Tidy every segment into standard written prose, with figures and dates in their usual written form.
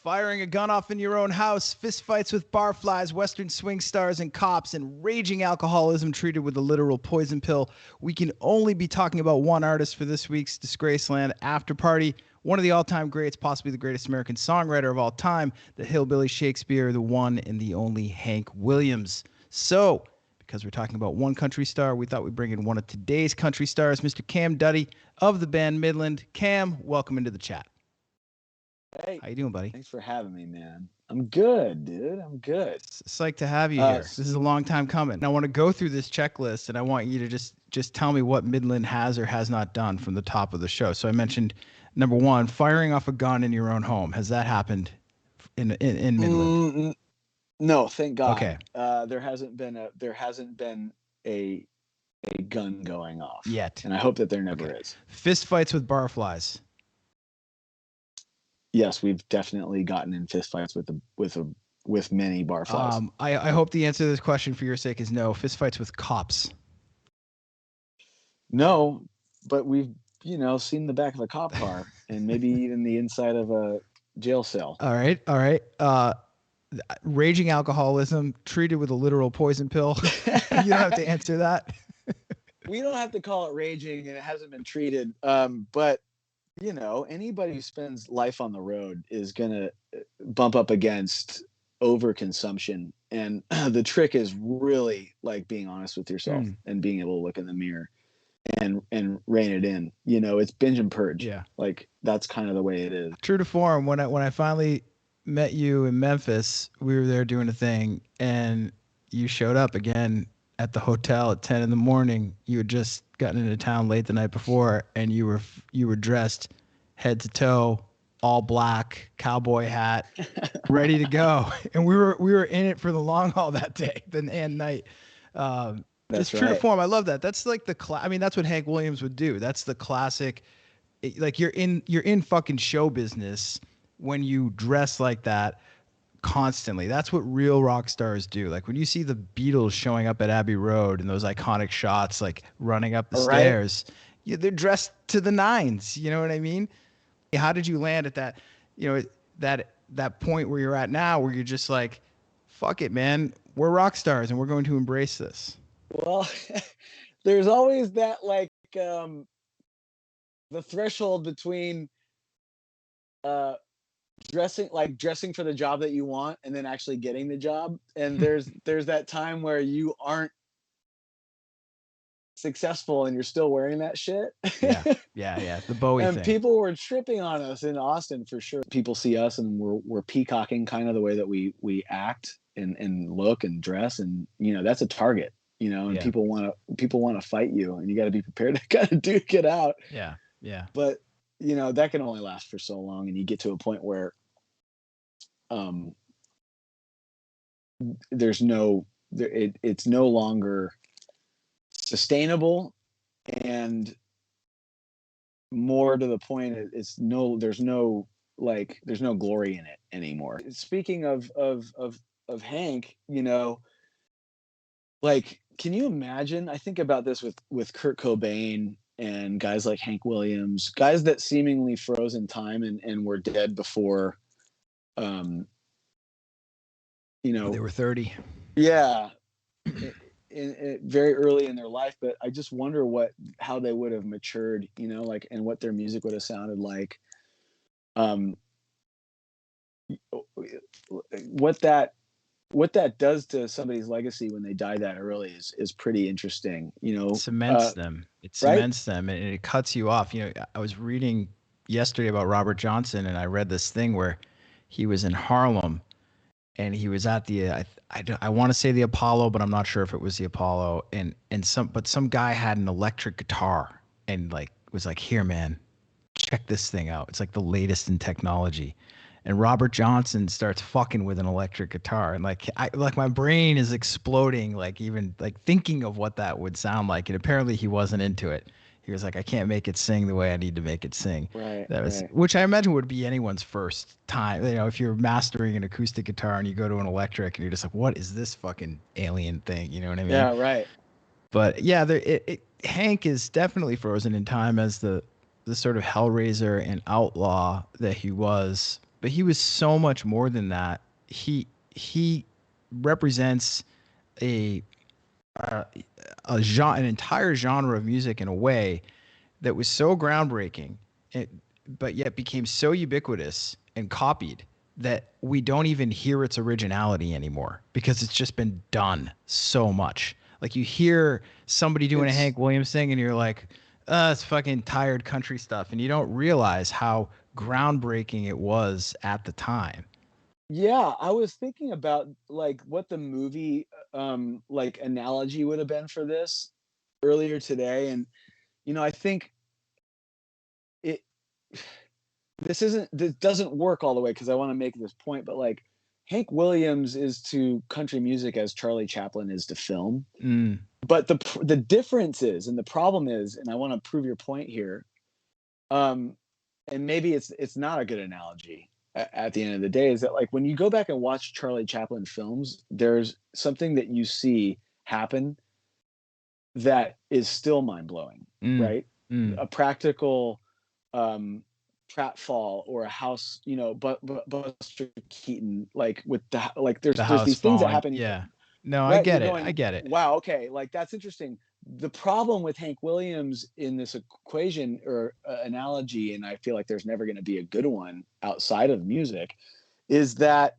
Firing a gun off in your own house, fistfights with barflies, western swing stars and cops, and raging alcoholism treated with a literal poison pill. We can only be talking about one artist for this week's Disgraceland After Party. One of the all-time greats, possibly the greatest American songwriter of all time, the hillbilly Shakespeare, the one and the only Hank Williams. So, because we're talking about one country star, we thought we'd bring in one of today's country stars, Mr. Cam Duddy of the band Midland. Cam, welcome into the chat. Hey, how you doing, buddy? Thanks for having me, man. I'm good, dude. I'm good. Psyched to have you here. This is a long time coming. I want to go through this checklist, and I want you to just tell me what Midland has or has not done from the top of the show. So I mentioned number one, firing off a gun in your own home. Has that happened in Midland? No, thank God. Okay. There hasn't been a gun going off yet, and I hope that there never is. Fist fights with barflies. Yes, we've definitely gotten in fistfights with many barflies. I hope the answer to this question for your sake is no. Fistfights with cops. No, but we've seen the back of a cop car and maybe even the inside of a jail cell. All right. Raging alcoholism treated with a literal poison pill. You don't have to answer that. We don't have to call it raging, and it hasn't been treated. But anybody who spends life on the road is going to bump up against overconsumption. And the trick is really like being honest with yourself and being able to look in the mirror and rein it in. It's binge and purge. Yeah. Like that's kind of the way it is. True to form. When I finally met you in Memphis, we were there doing a thing and you showed up again at the hotel at 10 in the morning. You had just gotten into town late the night before, and you were dressed head to toe, all black, cowboy hat, ready to go. And we were in it for the long haul that day, and night. That's true to form. I love that. That's like that's what Hank Williams would do. That's the classic. Like you're in fucking show business when you dress like that constantly. That's what real rock stars do. Like when you see the Beatles showing up at Abbey Road and those iconic shots, like running up the stairs, they're dressed to the nines. You know what I mean? How did you land at that, that point where you're at now, where you're just like, fuck it, man, we're rock stars and we're going to embrace this? Well, there's always that the threshold between dressing for the job that you want and then actually getting the job. And there's that time where you aren't successful and you're still wearing that shit. Yeah. The Bowie and thing. People were tripping on us in Austin for sure. People see us and we're peacocking kind of the way that we act and look and dress, and that's a target, and people want to fight you, and you got to be prepared to kind of duke it out. Yeah. But that can only last for so long, and you get to a point where it's no longer sustainable, and more to the point, there's no glory in it anymore. Speaking of Hank, can you imagine? I think about this with Kurt Cobain and guys like Hank Williams, guys that seemingly froze in time and were dead before, they were 30. Yeah. In very early in their life, but I just wonder how they would have matured, and what their music would have sounded like. What that does to somebody's legacy when they die that early is pretty interesting. It cements them. It cements them, and it cuts you off. I was reading yesterday about Robert Johnson, and I read this thing where he was in Harlem, and he was at the I want to say the Apollo, but I'm not sure if it was the Apollo. And some guy had an electric guitar and was like, here, man, check this thing out. It's like the latest in technology. And Robert Johnson starts fucking with an electric guitar, and my brain is exploding, even thinking of what that would sound like. And apparently he wasn't into it. He was like, I can't make it sing the way I need to make it sing. Right. Which I imagine would be anyone's first time. If you're mastering an acoustic guitar and you go to an electric and you're just like, what is this fucking alien thing? You know what I mean? Yeah, right. But yeah, Hank is definitely frozen in time as the sort of hellraiser and outlaw that he was but he was so much more than that. He represents a uh, an entire genre of music in a way that was so groundbreaking, it, but yet became so ubiquitous and copied that we don't even hear its originality anymore because it's just been done so much. Like you hear somebody doing a It's Hank Williams thing and you're like, it's fucking tired country stuff. And you don't realize how groundbreaking it was at the time. Yeah, I was thinking about like what the movie like analogy would have been for this earlier today, and I think it this doesn't work all the way because I want to make this point, but like Hank Williams is to country music as Charlie Chaplin is to film. Mm, But the difference is, and the problem is, and I want to prove your point here, um, and maybe it's not a good analogy at the end of the day, is that like when you go back and watch Charlie Chaplin films, there's something that you see happen that is still mind blowing, mm, right? mm. A practical pratfall or a house, but Buster Keaton, like with the like, The there's house these things that falling. happen, Yeah. No, I right? You're get it. I going, get it. wow, okay, like that's interesting. The problem with Hank Williams in this equation or analogy, and I feel like there's never going to be a good one outside of music, is that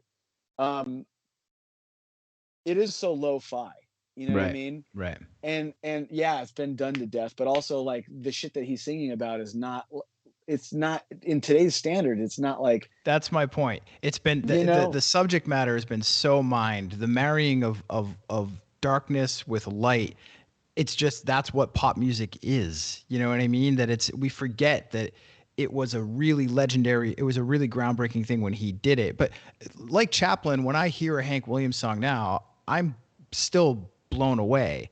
um, it is so lo-fi. You know what I Right. mean? Right. And yeah, it's been done to death, but also like the shit that he's singing about is not. It's not in today's standard. It's not like That's my point. It's been you the know. subject matter has been so mined. The marrying of darkness with light. It's just that's what pop music is. You know what I mean? That it's we forget that it was a really legendary, it was a really groundbreaking thing when he did it. But like Chaplin, when I hear a Hank Williams song now, I'm still blown away.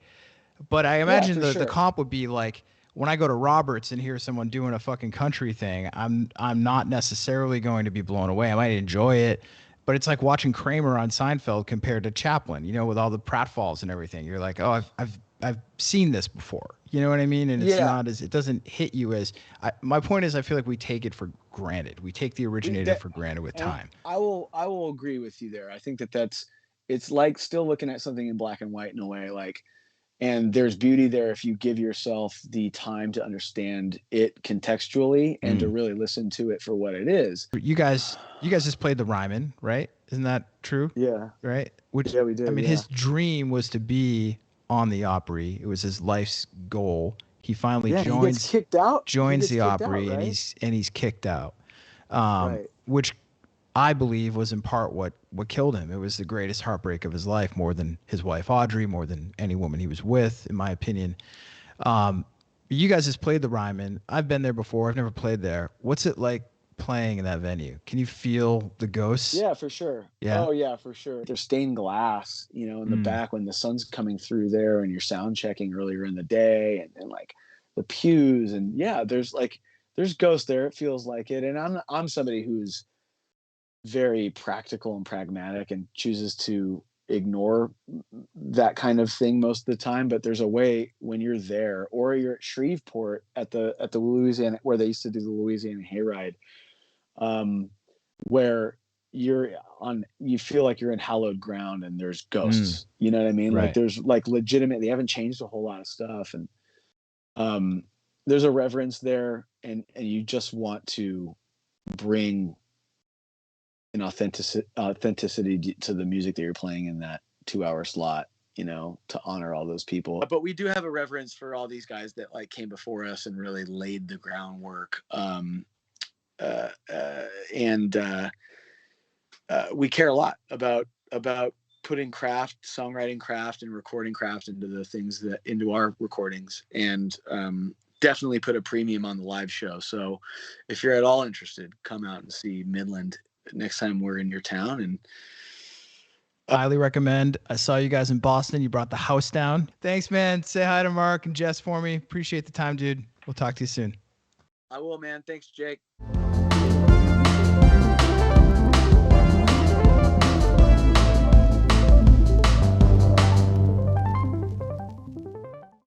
But I Yeah, imagine for the sure. comp would be like when I go to Roberts and hear someone doing a fucking country thing, I'm not necessarily going to be blown away. I might enjoy it, but it's like watching Kramer on Seinfeld compared to Chaplin, with all the pratfalls and everything. You're like, oh, I've seen this before. You know what I mean? And it's Yeah, not as it doesn't hit you as my point is I feel like we take it for granted. We take the originator that for granted with and time. I will agree with you there. I think that's it's like still looking at something in black and white in a way, like, and there's beauty there if you give yourself the time to understand it contextually and to Mm. really listen to it for what it is. You guys just played the Ryman, right? Isn't that true? Yeah, Right? Which yeah, we I did. mean, Yeah, his dream was to be on the Opry. It was his life's goal. He finally yeah. And he gets kicked out. He joins gets the kicked out, Opry, and right? he's kicked out. Right. Which I believe was in part what killed him. It was the greatest heartbreak of his life, more than his wife Audrey, more than any woman he was with, in my opinion. You guys just played the Ryman. I've been there before. I've never played there. What's it like playing in that venue? Can you feel the ghosts? Yeah, for sure. Yeah. Oh yeah, for sure. There's stained glass, in the Mm. back when the sun's coming through there and you're sound checking earlier in the day, and like the pews, and yeah, there's ghosts there. It feels like it. And I'm somebody who's very practical and pragmatic and chooses to ignore that kind of thing most of the time. But there's a way when you're there, or you're at Shreveport at the Louisiana, where they used to do the Louisiana Hayride, um, where you feel like you're in hallowed ground and there's Mm. ghosts. You know what I mean? Like Right. there's like legitimate. They haven't changed a whole lot of stuff, and um, there's a reverence there, and you just want to bring an authenticity to the music that you're playing in that 2 hour slot, to honor all those people. But we do have a reverence for all these guys that like came before us and really laid the groundwork. Uh, uh, and We care a lot about putting songwriting craft, and recording craft into our recordings, and definitely put a premium on the live show. So if you're at all interested, come out and see Midland next time we're in your town. And Highly recommend. I saw you guys in Boston. You brought the house down. Thanks, man. Say hi to Mark and Jess for me. Appreciate the time, dude. We'll talk to you soon. I will, man. Thanks, Jake.